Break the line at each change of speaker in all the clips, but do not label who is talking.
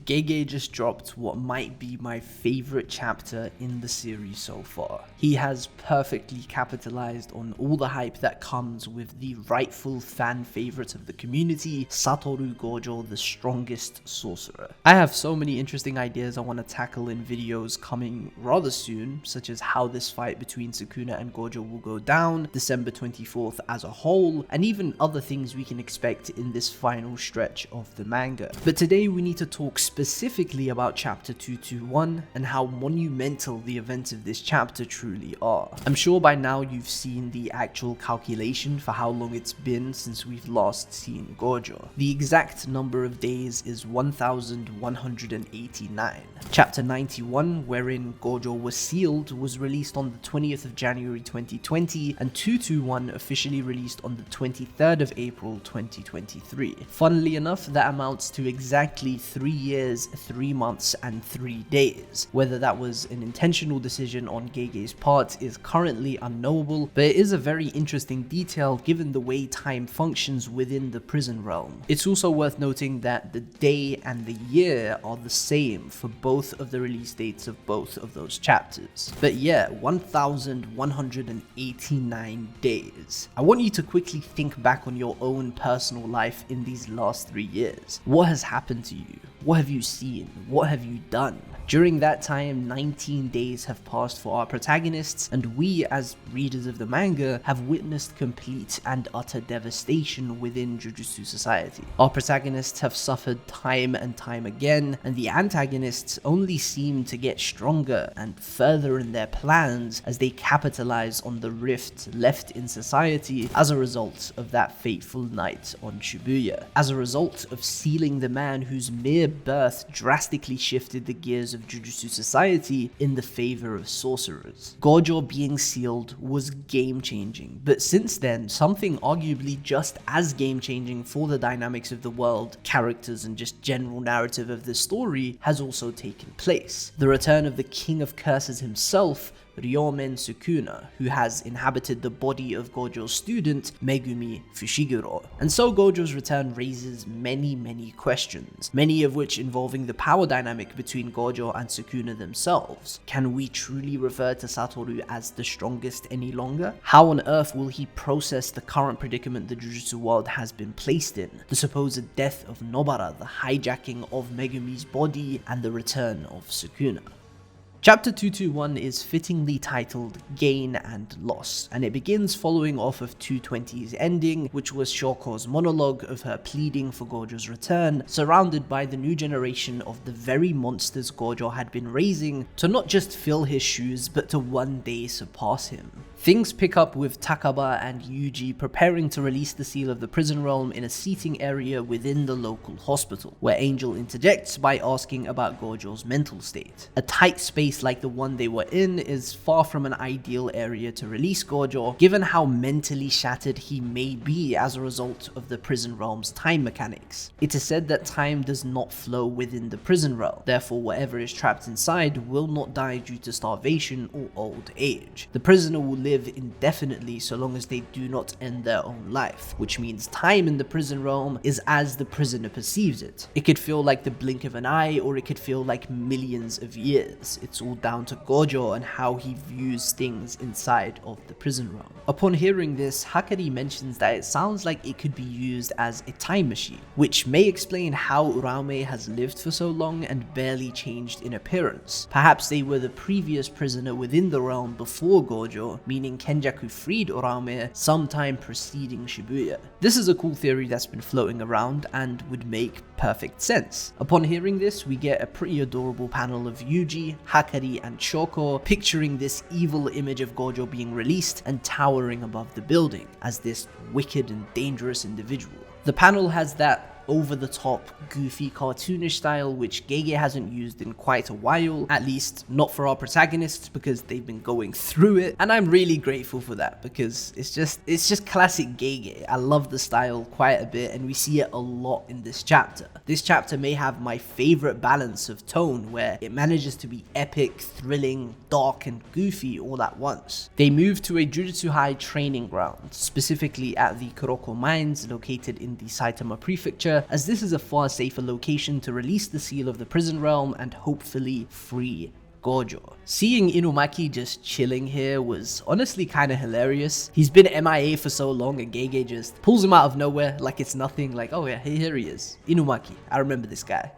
Gege just dropped what might be my favorite chapter in the series so far. He has perfectly capitalized on all the hype that comes with the rightful fan favorite of the community, Satoru Gojo, the strongest sorcerer. I have so many interesting ideas I want to tackle in videos coming rather soon, such as how this fight between Sukuna and Gojo will go down, December 24th as a whole, and even other things we can expect in this final stretch of the manga. But today we need to talk specifically about chapter 221 and how monumental the events of this chapter truly are. I'm sure by now you've seen the actual calculation for how long it's been since we've last seen Gojo. The exact number of days is 1189. Chapter 91, wherein Gojo was sealed, was released on the 20th of January 2020, and 221 officially released on the 23rd of April 2023. Funnily enough, that amounts to exactly 3 years, 3 months, and 3 days. Whether that was an intentional decision on Gege's part is currently unknowable, but it is a very interesting detail given the way time functions within the prison realm. It's also worth noting that the day and the year are the same for both of the release dates of both of those chapters. But yeah, 1189 days. I want you to quickly think back on your own personal life in these last 3 years. What has happened to you? What have you seen? What have you done? During that time, 19 days have passed for our protagonists, and we, as readers of the manga, have witnessed complete and utter devastation within Jujutsu society. Our protagonists have suffered time and time again, and the antagonists only seem to get stronger and further in their plans as they capitalize on the rift left in society as a result of that fateful night on Shibuya. As a result of sealing the man whose mere birth drastically shifted the gears of Jujutsu society in the favor of sorcerers. Gojo being sealed was game-changing, but since then, something arguably just as game-changing for the dynamics of the world, characters, and just general narrative of the story has also taken place. The return of the King of Curses himself, Ryomen Sukuna, who has inhabited the body of Gojo's student, Megumi Fushiguro. And so Gojo's return raises many questions, many of which involving the power dynamic between Gojo and Sukuna themselves. Can we truly refer to Satoru as the strongest any longer? How on earth will he process the current predicament the Jujutsu world has been placed in? The supposed death of Nobara, the hijacking of Megumi's body, and the return of Sukuna. Chapter 221 is fittingly titled Gain and Loss, and it begins following off of 220's ending, which was Shoko's monologue of her pleading for Gojo's return, surrounded by the new generation of the very monsters Gojo had been raising to not just fill his shoes, but to one day surpass him. Things pick up with Takaba and Yuji preparing to release the seal of the prison realm in a seating area within the local hospital, where Angel interjects by asking about Gojo's mental state. A tight space like the one they were in is far from an ideal area to release Gojo, given how mentally shattered he may be as a result of the prison realm's time mechanics. It is said that time does not flow within the prison realm, therefore whatever is trapped inside will not die due to starvation or old age. The prisoner will live indefinitely so long as they do not end their own life, which means time in the prison realm is as the prisoner perceives it. It could feel like the blink of an eye, or it could feel like millions of years. It's all down to Gojo and how he views things inside of the prison realm. Upon hearing this, Hakari mentions that it sounds like it could be used as a time machine, which may explain how Uraume has lived for so long and barely changed in appearance. Perhaps they were the previous prisoner within the realm before Gojo, meaning Kenjaku freed Uraume sometime preceding Shibuya. This is a cool theory that's been floating around and would make perfect sense. Upon hearing this, we get a pretty adorable panel of Yuji, Hakari, and Shoko picturing this evil image of Gojo being released and towering above the building as this wicked and dangerous individual. The panel has that over-the-top, goofy, cartoonish style which Gege hasn't used in quite a while, at least not for our protagonists because they've been going through it, and I'm really grateful for that because it's just classic Gege. I love the style quite a bit and we see it a lot in this chapter. This chapter may have my favorite balance of tone where it manages to be epic, thrilling, dark, and goofy all at once. They move to a Jujutsu High training ground, specifically at the Kuroko Mines located in the Saitama Prefecture, Shueisha, as this is a far safer location to release the seal of the prison realm and hopefully free Gojo. Seeing Inumaki just chilling here was honestly kinda hilarious. He's been MIA for so long and Gege just pulls him out of nowhere like it's nothing, like, oh yeah, here he is. Inumaki, I remember this guy.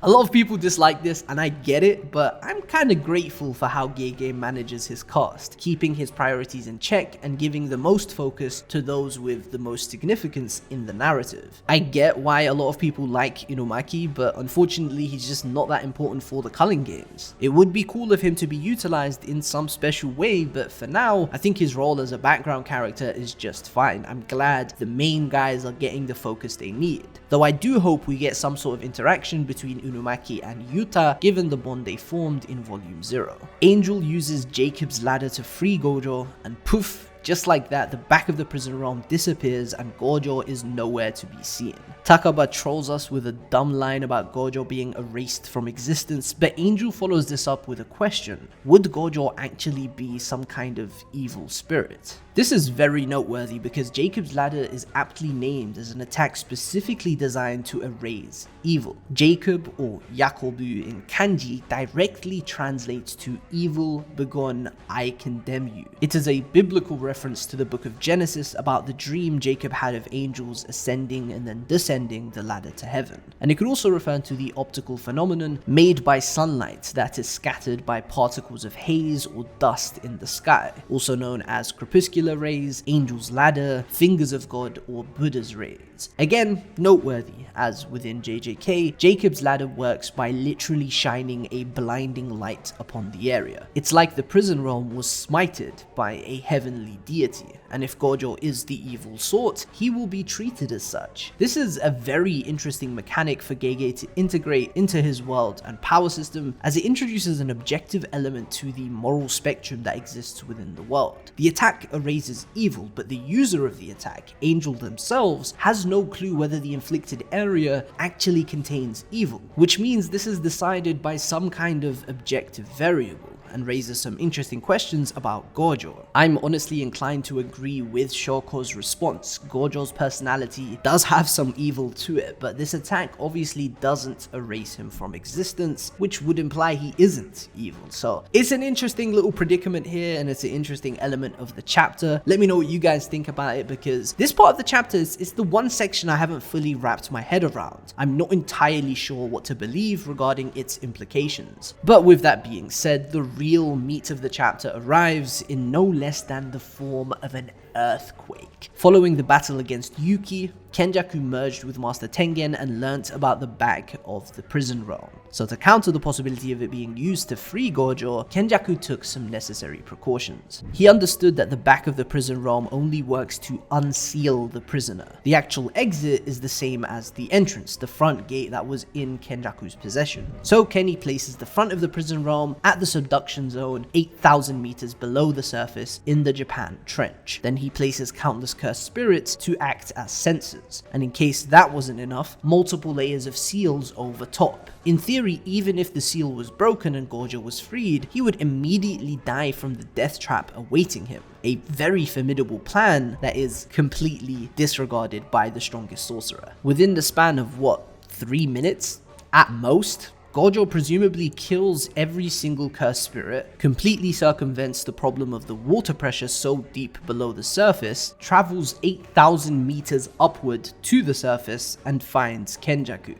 A lot of people dislike this and I get it, but I'm kinda grateful for how Gege manages his cast, keeping his priorities in check and giving the most focus to those with the most significance in the narrative. I get why a lot of people like Inumaki, but unfortunately he's just not that important for the culling games. It would be cool of him to be utilized in some special way, but for now, I think his role as a background character is just fine. I'm glad the main guys are getting the focus they need. Though I do hope we get some sort of interaction between Inumaki and Yuta, given the bond they formed in Volume 0. Angel uses Jacob's ladder to free Gojo, and poof, just like that, the back of the prison realm disappears and Gojo is nowhere to be seen. Takaba trolls us with a dumb line about Gojo being erased from existence, but Angel follows this up with a question. Would Gojo actually be some kind of evil spirit? This is very noteworthy because Jacob's ladder is aptly named as an attack specifically designed to erase evil. Jacob, or Yakobu in kanji, directly translates to evil begone, I condemn you. It is a biblical reference to the book of Genesis about the dream Jacob had of angels ascending and then descending the ladder to heaven. And it could also refer to the optical phenomenon made by sunlight that is scattered by particles of haze or dust in the sky, also known as crepuscular rays, angel's ladder, fingers of God, or Buddha's rays. Again, noteworthy, as within JJK, Jacob's ladder works by literally shining a blinding light upon the area. It's like the prison realm was smited by a heavenly deity, and if Gojo is the evil sort, he will be treated as such. This is a very interesting mechanic for Gege to integrate into his world and power system, as it introduces an objective element to the moral spectrum that exists within the world. The attack erases evil, but the user of the attack, Angel themselves, has no clue whether the inflicted area actually contains evil, which means this is decided by some kind of objective variable, and raises some interesting questions about Gojo. I'm honestly inclined to agree with Shoko's response. Gojo's personality does have some evil to it, but this attack obviously doesn't erase him from existence, which would imply he isn't evil. So it's an interesting little predicament here, and it's an interesting element of the chapter. Let me know what you guys think about it, because this part of the chapter is the one section I haven't fully wrapped my head around. I'm not entirely sure what to believe regarding its implications. But with that being said, the real meat of the chapter arrives in no less than the form of an earthquake. Following the battle against Yuki, Kenjaku merged with Master Tengen and learnt about the back of the prison realm. So to counter the possibility of it being used to free Gojo, Kenjaku took some necessary precautions. He understood that the back of the prison realm only works to unseal the prisoner. The actual exit is the same as the entrance, the front gate that was in Kenjaku's possession. So Kenny places the front of the prison realm at the subduction zone 8,000 meters below the surface in the Japan Trench. Then he places countless cursed spirits to act as sensors, and in case that wasn't enough, multiple layers of seals over top. In theory, even if the seal was broken and Gojo was freed, he would immediately die from the death trap awaiting him. A very formidable plan that is completely disregarded by the strongest sorcerer. Within the span of 3 minutes at most, Gojo presumably kills every single cursed spirit, completely circumvents the problem of the water pressure so deep below the surface, travels 8,000 meters upward to the surface, and finds Kenjaku.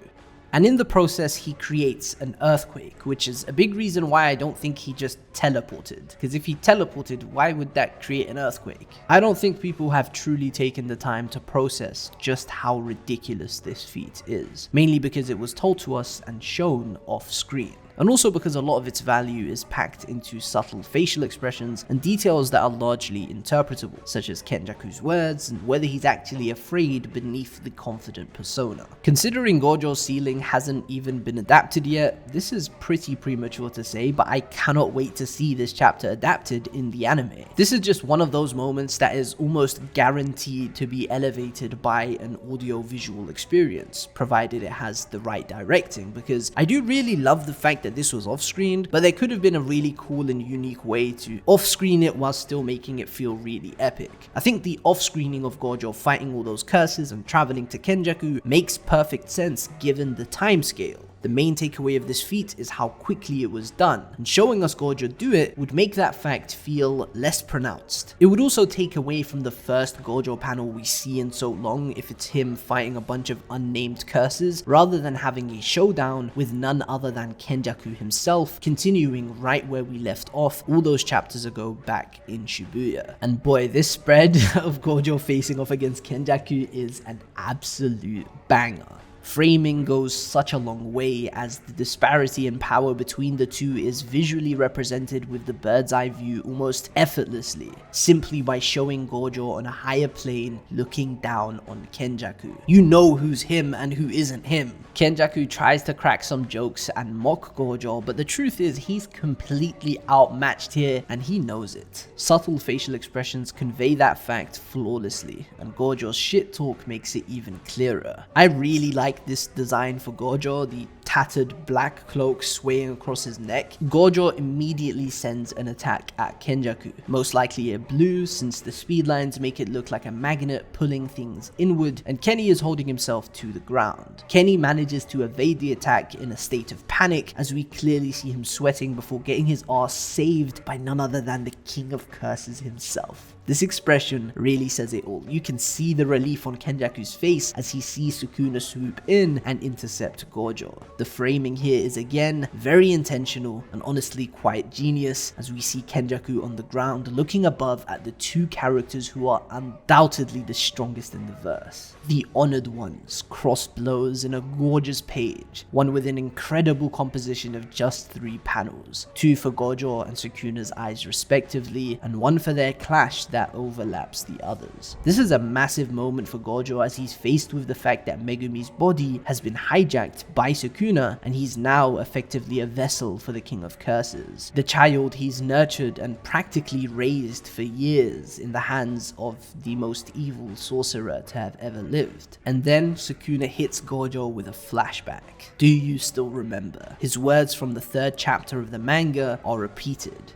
And in the process, he creates an earthquake, which is a big reason why I don't think he just teleported. Because if he teleported, why would that create an earthquake? I don't think people have truly taken the time to process just how ridiculous this feat is. Mainly because it was told to us and shown off screen. And also because a lot of its value is packed into subtle facial expressions and details that are largely interpretable, such as Kenjaku's words and whether he's actually afraid beneath the confident persona. Considering Gojo's ceiling hasn't even been adapted yet, this is pretty premature to say, but I cannot wait to see this chapter adapted in the anime. This is just one of those moments that is almost guaranteed to be elevated by an audio-visual experience, provided it has the right directing, because I do really love the fact that that this was off-screened, but there could have been a really cool and unique way to off-screen it while still making it feel really epic. I think the off-screening of Gojo fighting all those curses and traveling to Kenjaku makes perfect sense given the time scale. The main takeaway of this feat is how quickly it was done, and showing us Gojo do it would make that fact feel less pronounced. It would also take away from the first Gojo panel we see in so long if it's him fighting a bunch of unnamed curses, rather than having a showdown with none other than Kenjaku himself, continuing right where we left off all those chapters ago back in Shibuya. And boy, this spread of Gojo facing off against Kenjaku is an absolute banger. Framing goes such a long way, as the disparity in power between the two is visually represented with the bird's eye view almost effortlessly, simply by showing Gojo on a higher plane looking down on Kenjaku. You know who's him and who isn't him. Kenjaku tries to crack some jokes and mock Gojo, but the truth is he's completely outmatched here and he knows it. Subtle facial expressions convey that fact flawlessly, and Gojo's shit talk makes it even clearer. I really like this design for Gojo, the tattered black cloak swaying across his neck. Gojo immediately sends an attack at Kenjaku, most likely a blue since the speed lines make it look like a magnet pulling things inward, and Kenny is holding himself to the ground. Kenny manages to evade the attack in a state of panic, as we clearly see him sweating before getting his ass saved by none other than the King of Curses himself. This expression really says it all. You can see the relief on Kenjaku's face as he sees Sukuna swoop in and intercept Gojo. The framing here is again very intentional and honestly quite genius, as we see Kenjaku on the ground looking above at the two characters who are undoubtedly the strongest in the verse. The Honored Ones cross blows in a gorgeous page, one with an incredible composition of just 3 panels, 2 for Gojo and Sukuna's eyes respectively, and 1 for their clash that overlaps the others. This is a massive moment for Gojo as he's faced with the fact that Megumi's body has been hijacked by Sukuna, and he's now effectively a vessel for the King of Curses. The child he's nurtured and practically raised for years in the hands of the most evil sorcerer to have ever lived. And then Sukuna hits Gojo with a flashback. Do you still remember? His words from the 3rd chapter of the manga are repeated.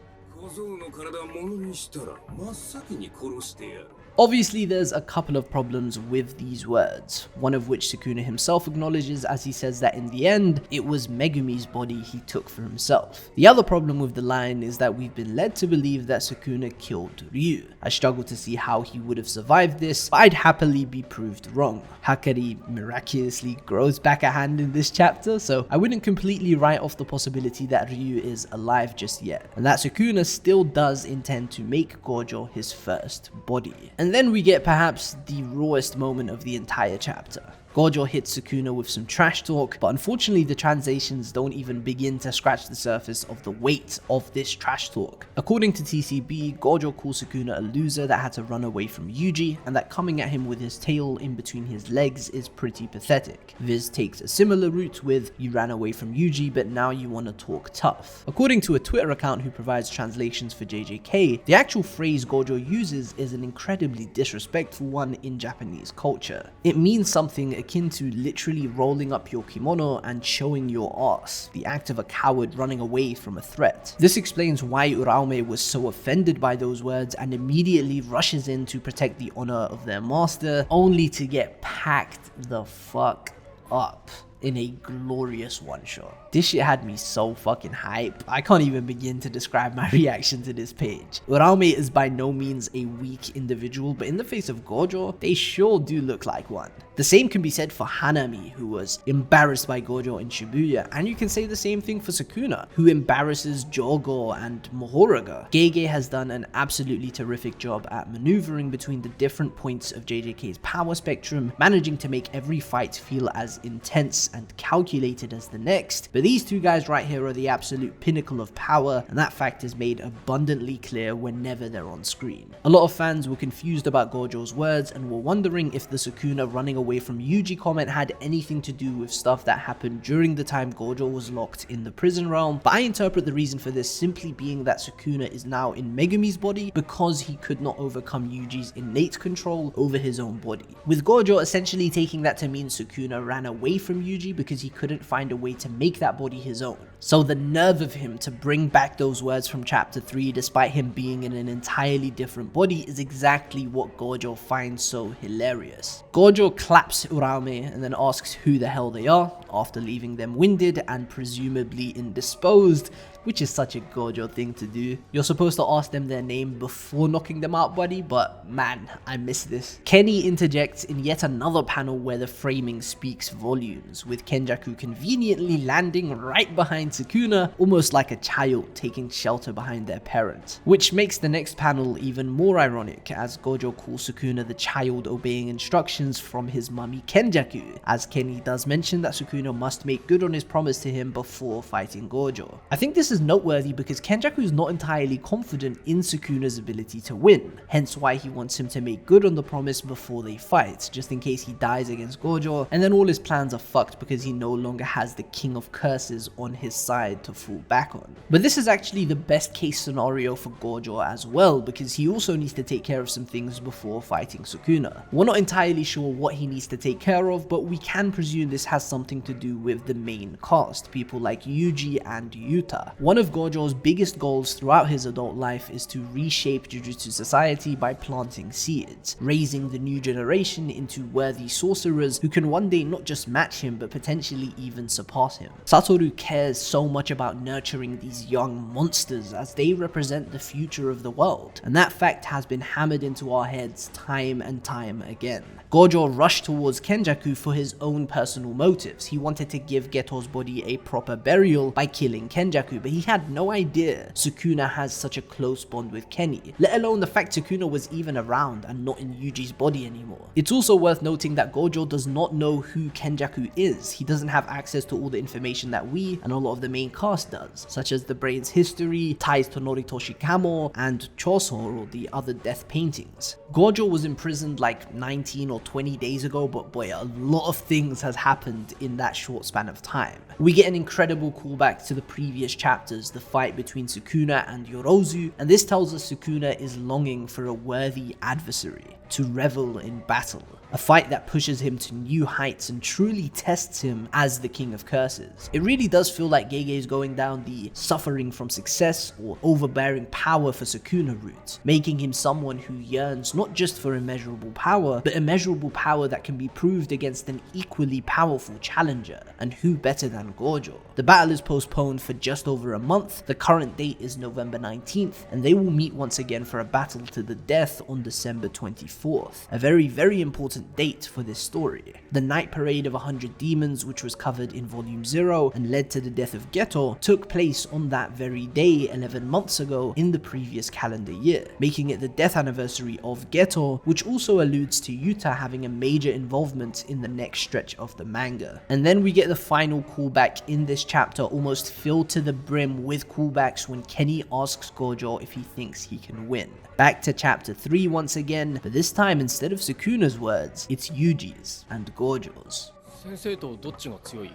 Obviously, there's a couple of problems with these words, one of which Sukuna himself acknowledges as he says that in the end, it was Megumi's body he took for himself. The other problem with the line is that we've been led to believe that Sukuna killed Ryu. I struggle to see how he would have survived this, but I'd happily be proved wrong. Hakari miraculously grows back a hand in this chapter, so I wouldn't completely write off the possibility that Ryu is alive just yet, and that Sukuna still does intend to make Gojo his first body. And then we get perhaps the rawest moment of the entire chapter. Gojo hits Sukuna with some trash talk, but unfortunately the translations don't even begin to scratch the surface of the weight of this trash talk. According to TCB, Gojo calls Sukuna a loser that had to run away from Yuji, and that coming at him with his tail in between his legs is pretty pathetic. Viz takes a similar route with, you ran away from Yuji but now you wanna talk tough. According to a Twitter account who provides translations for JJK, the actual phrase Gojo uses is an incredibly disrespectful one in Japanese culture. It means something akin to literally rolling up your kimono and showing your ass, the act of a coward running away from a threat. This explains why Uraume was so offended by those words and immediately rushes in to protect the honor of their master, only to get packed the fuck up in a glorious one-shot. This shit had me so fucking hype. I can't even begin to describe my reaction to this page. Uraume is by no means a weak individual, but in the face of Gojo, they sure do look like one. The same can be said for Hanami, who was embarrassed by Gojo in Shibuya, and you can say the same thing for Sukuna, who embarrasses Jogo and Mohoraga. Gege has done an absolutely terrific job at maneuvering between the different points of JJK's power spectrum, managing to make every fight feel as intense and calculated as the next, but these two guys right here are the absolute pinnacle of power, and that fact is made abundantly clear whenever they're on screen. A lot of fans were confused about Gojo's words and were wondering if the Sukuna running away from Yuji comment had anything to do with stuff that happened during the time Gojo was locked in the prison realm, but I interpret the reason for this simply being that Sukuna is now in Megumi's body because he could not overcome Yuji's innate control over his own body, with Gojo essentially taking that to mean Sukuna ran away from Yuji Yuji because he couldn't find a way to make that body his own. So the nerve of him to bring back those words from chapter 3 despite him being in an entirely different body is exactly what Gojo finds so hilarious. Gojo claps Uraume and then asks who the hell they are, after leaving them winded and presumably indisposed, which is such a Gojo thing to do. You're supposed to ask them their name before knocking them out, buddy, but man, I miss this. Kenny interjects in yet another panel where the framing speaks volumes, with Kenjaku conveniently landing right behind Sukuna, almost like a child taking shelter behind their parent. Which makes the next panel even more ironic, as Gojo calls Sukuna the child obeying instructions from his mummy Kenjaku, as Kenny does mention that Sukuna must make good on his promise to him before fighting Gojo. I think this is noteworthy because Kenjaku is not entirely confident in Sukuna's ability to win, hence why he wants him to make good on the promise before they fight, just in case he dies against Gojo, and then all his plans are fucked because he no longer has the King of Curses on his side to fall back on. But this is actually the best case scenario for Gojo as well, because he also needs to take care of some things before fighting Sukuna. We're not entirely sure what he needs to take care of, but we can presume this has something to do with the main cast, people like Yuji and Yuta. One of Gojo's biggest goals throughout his adult life is to reshape Jujutsu society by planting seeds, raising the new generation into worthy sorcerers who can one day not just match him but potentially even surpass him. Satoru cares so much about nurturing these young monsters as they represent the future of the world, and that fact has been hammered into our heads time and time again. Gojo rushed towards Kenjaku for his own personal motives. He wanted to give Geto's body a proper burial by killing Kenjaku, but he had no idea Sukuna has such a close bond with Kenny, let alone the fact Sukuna was even around and not in Yuji's body anymore. It's also worth noting that Gojo does not know who Kenjaku is. He doesn't have access to all the information that we and a lot of the main cast does, such as the brain's history, ties to Noritoshi Kamo, and Choso, or the other death paintings. Gojo was imprisoned like 19 or 20 days ago, but boy, a lot of things has happened in that short span of time. We get an incredible callback to the previous chapters, the fight between Sukuna and Yorozu, and this tells us Sukuna is longing for a worthy adversary to revel in battle. A fight that pushes him to new heights and truly tests him as the King of Curses. It really does feel like Gege is going down the suffering from success or overbearing power for Sukuna route, making him someone who yearns not just for immeasurable power, but immeasurable power that can be proved against an equally powerful challenger, and who better than Gojo. The battle is postponed for just over a month. The current date is November 19th, and they will meet once again for a battle to the death on December 24th. A very important date for this story. The night parade of 100 demons, which was covered in volume 0 and led to the death of Geto, took place on that very day 11 months ago in the previous calendar year, making it the death anniversary of Geto, which also alludes to Yuta having a major involvement in the next stretch of the manga. And then we get the final callback in this chapter, almost filled to the brim with callbacks, when Kenny asks Gojo if he thinks he can win. Back to chapter 3 once again, but this time instead of Sukuna's words, it's Yuji's and Gojo's.
先生とどっちが強い？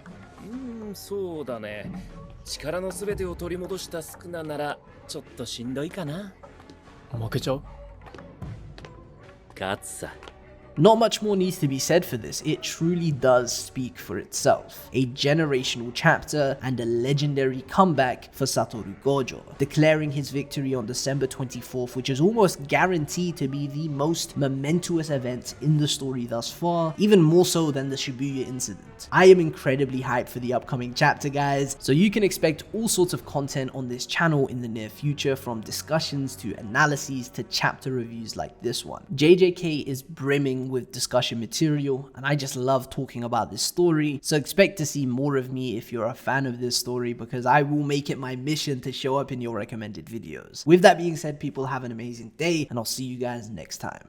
そうだね。力のすべてを取り戻したスクナならちょっとしんどいかな。負けちゃう？勝つさ。
Not much more needs to be said for this, it truly does speak for itself. A generational chapter and a legendary comeback for Satoru Gojo, declaring his victory on December 24th, which is almost guaranteed to be the most momentous event in the story thus far, even more so than the Shibuya incident. I am incredibly hyped for the upcoming chapter, guys, so you can expect all sorts of content on this channel in the near future, from discussions to analyses to chapter reviews like this one. JJK is brimming with discussion material, and I just love talking about this story, so expect to see more of me if you're a fan of this story, because I will make it my mission to show up in your recommended videos. With that being said, people, have an amazing day, and I'll see you guys next time.